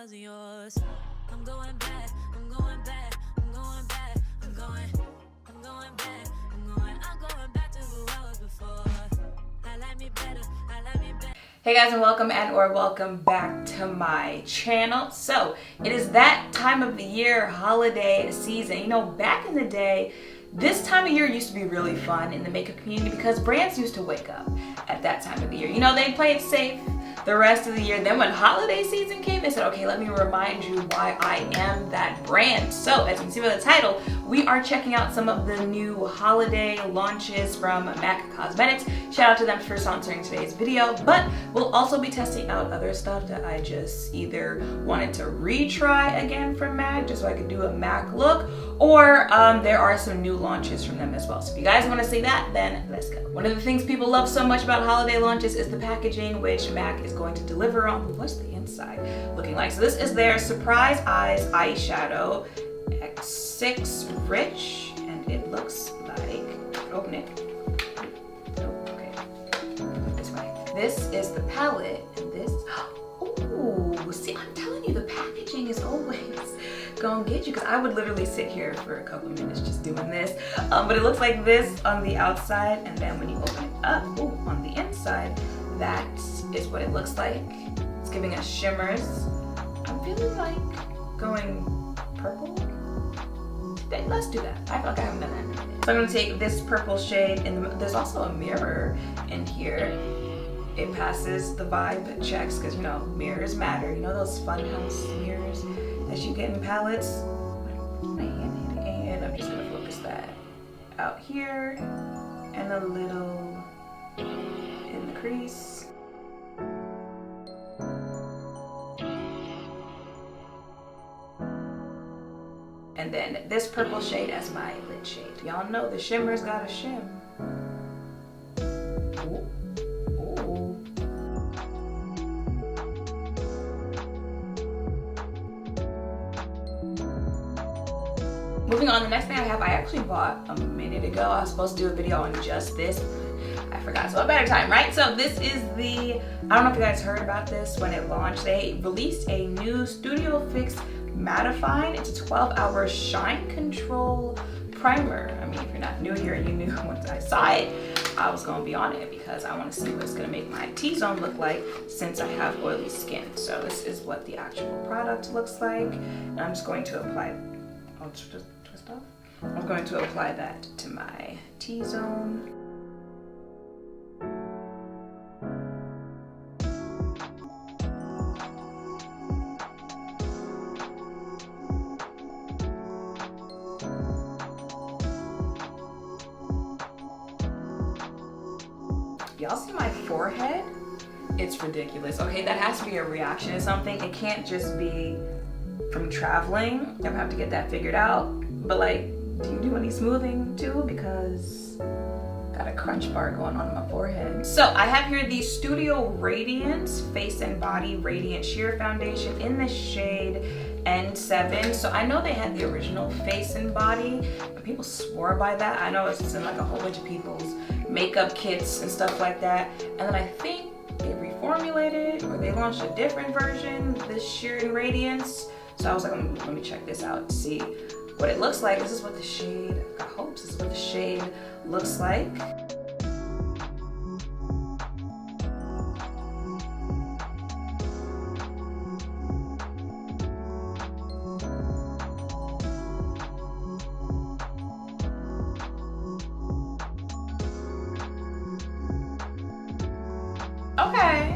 wasn't yours. I'm going back, I'm going back, I'm going back, I'm going back, I'm going back to who I was before. I like me better, I like me better. Hey guys, and welcome back to my channel. So it is that time of the year, holiday season. You know, back in the day, this time of year used to be really fun in the makeup community because brands used to wake up at that time of the year. You know, they play it safe the rest of the year. Then when holiday season came, they said, okay, let me remind you why I am that brand. So as you can see by the title, we are checking out some of the new holiday launches from MAC Cosmetics. Shout out to them for sponsoring today's video, but we'll also be testing out other stuff that I just either wanted to retry again from MAC just so I could do a MAC look, or there are some new launches from them as well. So if you guys want to see that, then let's go. One of the things people love so much about holiday launches is the packaging, which MAC is going to deliver on. What's the inside looking like? So this is their Surprise Eyes eyeshadow X6 Rich, and it looks like, open it. Oh, okay, this way. This is the palette, and this, ooh, see, I'm telling you, the packaging is always gonna get you, because I would literally sit here for a couple of minutes just doing this. But it looks like this on the outside, and then when you open it up, ooh, on the inside, that is what it looks like. It's giving us shimmers. I'm feeling like going purple. Let's do that. I feel like I haven't done that. So I'm gonna take this purple shade, and there's also a mirror in here. It passes the vibe checks because, you know, mirrors matter. You know those funhouse mirrors that you get in palettes? And I'm just gonna focus that out here and a little in the crease. And then this purple shade as my lid shade. Y'all know the shimmer's got a shim. Ooh. Ooh. Moving on, the next thing I have, I actually bought a minute ago. I was supposed to do a video on just this. I forgot, so a better time, right? So this is the, I don't know if you guys heard about this when it launched. They released a new Studio Fix MATTIFINE. It's a 12-hour shine control primer. I mean, if you're not new here and you knew once I saw it, I was gonna be on it because I wanna see what it's gonna make my T-zone look like since I have oily skin. So this is what the actual product looks like. And I'm just going to apply, I'll just twist off. I'm going to apply that to my T-zone. Y'all see my forehead? It's ridiculous. Okay, that has to be a reaction to something. It can't just be from traveling. I'm gonna have to get that figured out. But like, do you do any smoothing too? Because got a crunch bar going on in my forehead. So I have here the Studio Radiance Face and Body Radiant Sheer Foundation in the shade N7. So I know they had the original Face and Body, but people swore by that. I know it's in like a whole bunch of people's makeup kits and stuff like that. And then I think they reformulated or they launched a different version, this Sheer and Radiance. So I was like, let me check this out to see what it looks like. This is what the shade, I hope this is what the shade looks like. Okay.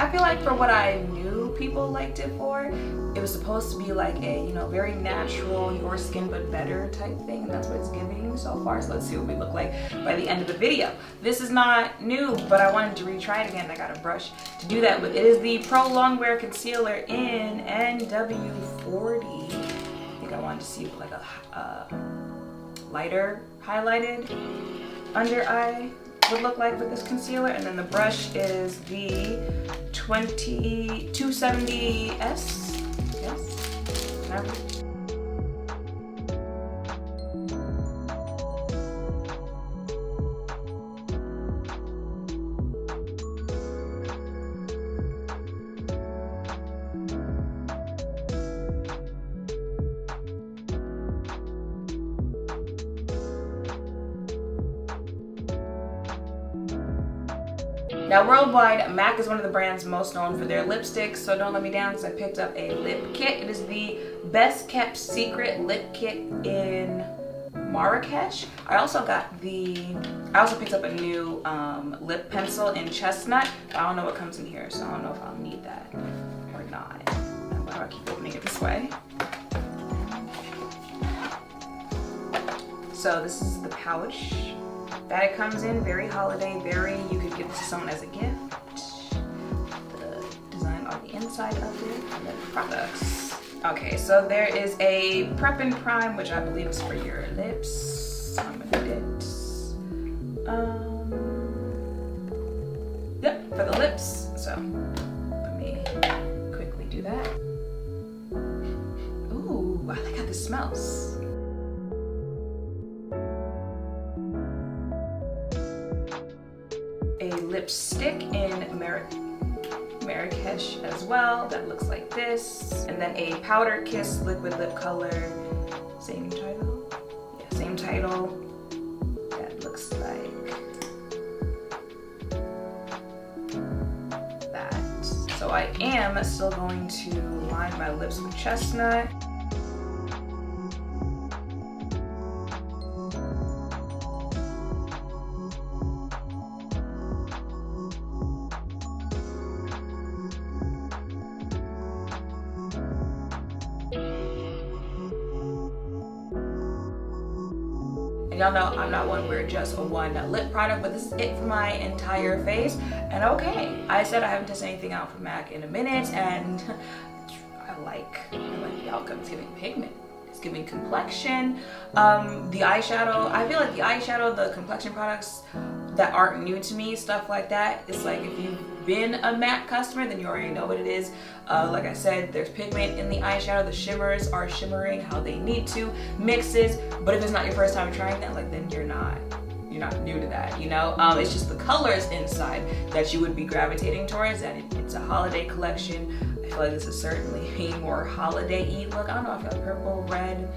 I feel like for what I knew people liked it for, it was supposed to be like a, you know, very natural, your skin but better type thing, and that's what it's giving so far. So let's see what we look like by the end of the video. This is not new, but I wanted to retry it again. I got a brush to do that with. It is the Pro Longwear Concealer in NW40. I think I wanted to see like a lighter highlighted under eye would look like with this concealer. And then the brush is the 270S. Yes? Now worldwide, MAC is one of the brands most known for their lipsticks, so don't let me down because I picked up a lip kit. It is the best kept secret lip kit in Marrakesh. I also picked up a new lip pencil in chestnut. I don't know what comes in here, so I don't know if I'll need that or not. Why do I keep opening it this way? So this is the pouch that it comes in. Very holiday, you could give this to someone as a gift. The design on the inside of it, and then the products. Okay, so there is a prep and prime, which I believe is for your lips. I'm gonna need it. Yep, for the lips. So let me quickly do that. Ooh, I like how this smells. A lipstick in Marrakesh as well, that looks like this. And then a Powder Kiss liquid lip color, same title? Yeah, same title. That looks like that. So I am still going to line my lips with chestnut. Y'all know I'm not one wear just a one lip product, but this is it for my entire face. And okay, I said I haven't tested anything out from MAC in a minute, and I like the outcome. It's giving pigment, it's giving complexion. The eyeshadow, I feel like the eyeshadow, the complexion products that aren't new to me, stuff like that, it's like if you've been a MAC customer, then you already know what it is. Like I said, there's pigment in the eyeshadow. The shimmers are shimmering how they need to. Mixes, but if it's not your first time trying that, like, then you're not new to that, you know? It's just the colors inside that you would be gravitating towards, and it's a holiday collection. I feel like this is certainly a more holiday-y look. I don't know, I feel like purple, red,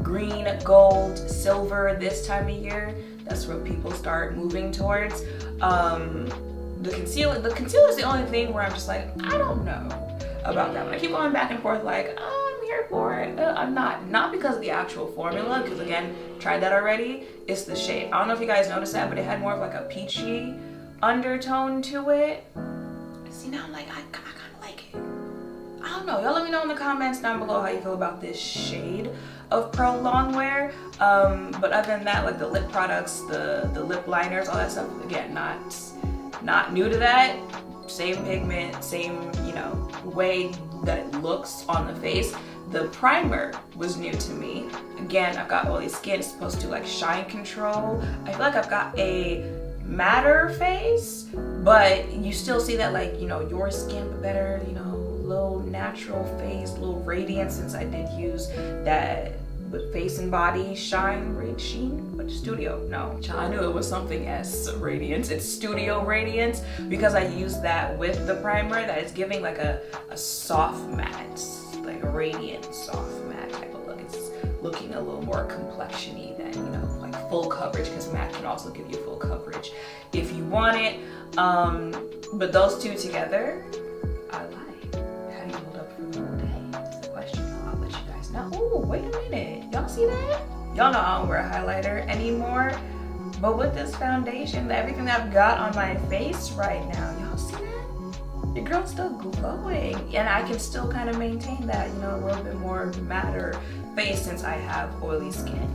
green, gold, silver this time of year. That's where people start moving towards. The concealer is the only thing where I'm just like, I don't know about that. But I keep going back and forth like, I'm here for it. I'm not because of the actual formula, because again, tried that already. It's the shade. I don't know if you guys noticed that, but it had more of like a peachy undertone to it. See, now I'm like, I kind of like it. I don't know. Y'all let me know in the comments down below how you feel about this shade of Pro Longwear. But other than that, like the lip products, the lip liners, all that stuff, again, not new to that. Same pigment, same, you know, way that it looks on the face. The primer was new to me. Again, I've got oily skin. It's supposed to like shine control. I feel like I've got a matter face, but you still see that, like, you know, your skin, but better, you know, little natural face, little radiance, since I did use that face and body sheen, but studio, no, I knew it was something S radiance. It's studio radiance, because I used that with the primer that is giving like a soft matte, like a radiant soft matte type of look. It's looking a little more complexion-y than, you know, like full coverage, because MAC can also give you full coverage if you want it. But those two together, I like. How do you hold up for the whole day? That's the question. I'll let you guys know. Oh, wait a minute. Y'all see that? Y'all know I don't wear a highlighter anymore. But with this foundation, everything that I've got on my face right now, y'all see that? Your girl's still glowing. And I can still kind of maintain that, you know, a little bit more matter face since I have oily skin.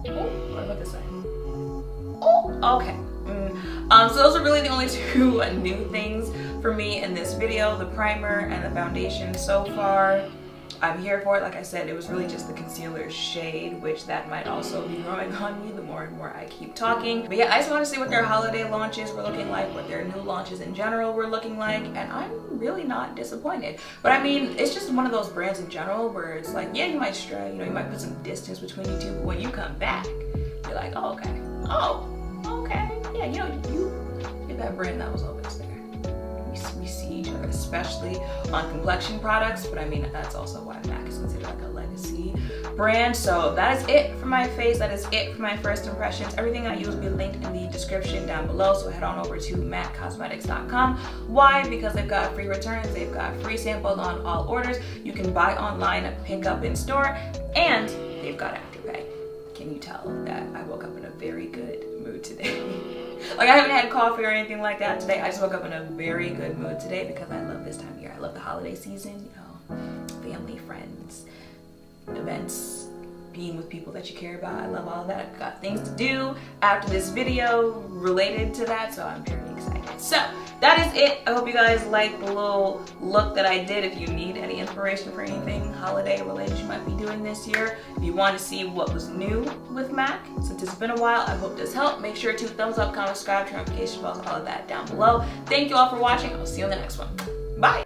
Oh, what about this side? Oh, okay. So those are really the only two new things for me in this video, the primer and the foundation so far. I'm here for it. Like I said, it was really just the concealer shade, which that might also be growing on me the more and more I keep talking. But yeah, I just want to see what their holiday launches were looking like, what their new launches in general were looking like, and I'm really not disappointed. But I mean, it's just one of those brands in general where it's like, yeah, you might stray, you know, you might put some distance between you two, but when you come back, you're like, oh, okay. Oh, okay. Yeah, you know, you get that brand that was always there. We see complementing each other, especially on complexion products. But I mean, that's also why MAC is considered like a legacy brand. So that is it for my face. That is it for my first impressions. Everything I use will be linked in the description down below. So head on over to mattcosmetics.com. Why? Because they've got free returns, they've got free samples on all orders. You can buy online, pick up in store, and they've got Afterpay. Can you tell that I woke up in a very good mood today? Like, I haven't had coffee or anything like that today. I just woke up in a very good mood today because I love this time of year. I love the holiday season, you know, family, friends, events, being with people that you care about. I love all of that. I've got things to do after this video related to that, so I'm very excited. So that is it. I hope you guys like the little look that I did. If you need any inspiration for anything holiday related you might be doing this year, if you want to see what was new with MAC, since it's been a while, I hope this helped. Make sure to thumbs up, comment, subscribe, turn notification bells, all of that down below. Thank you all for watching. I'll see you in the next one. Bye.